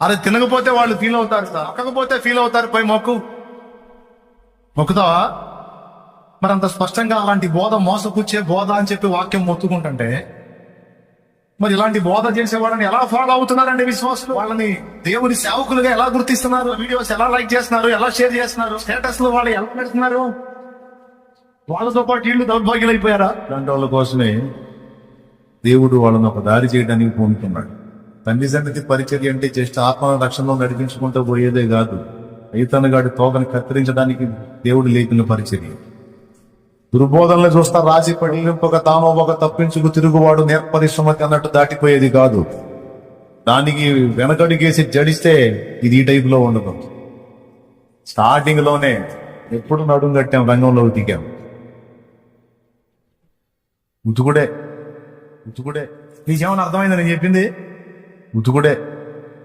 అరే తినకపోతే వాళ్ళు ఫీల్ అవుతారు సార్, అక్కకపోతే ఫీల్ అవుతారు. పోయి మొక్కుతావా? మరి అంత స్పష్టంగా అలాంటి బోధ, మోసపుచ్చే బోధ అని చెప్పి వాక్యం మొత్తుకుంటుంటే, మరి ఇలాంటి బోధ చేసే వాళ్ళని ఎలా ఫాలో అవుతున్నారండి విశ్వాసులు? వాళ్ళని దేవుని సేవకులుగా ఎలా గుర్తిస్తున్నారు? వీడియోస్ ఎలా లైక్ చేస్తున్నారు, ఎలా షేర్ చేస్తున్నారు, స్టేటస్ లో వాళ్ళు ఎలా పెడుతున్నారు? వాళ్ళతో పాటు వీళ్ళు దౌర్భాగ్యులైపోయారా? ఇలాంటి వాళ్ళ కోసమే దేవుడు వాళ్ళని ఒక దారి చేయడానికి పూనుకున్నాడు. తండ్రి సన్నిధి పరిచర్య అంటే జస్ట్ ఆత్మ రక్షణలో నడిపించుకుంటూ పోయేదే కాదు, ఐతనగాడి తోకని కత్తిరించడానికి దేవుడు లేపిన పరిచర్య. దుర్బోధనలు చూస్తా రాజీపడి ఒక తాను ఒక తప్పించుకు తిరుగువాడు నేర్పరిశ్రమతి అన్నట్టు దాటిపోయేది కాదు. దానికి వెనకడిగేసి జడిస్తే ఇది ఈ టైపులో ఉండదు. స్టార్టింగ్ లోనే ఎప్పుడు నడుం కట్టాం, రంగంలో దిగాం. ఉతుకుడే నీకేమన్నా అర్థమైందని చెప్పింది? ఉతుకుడే.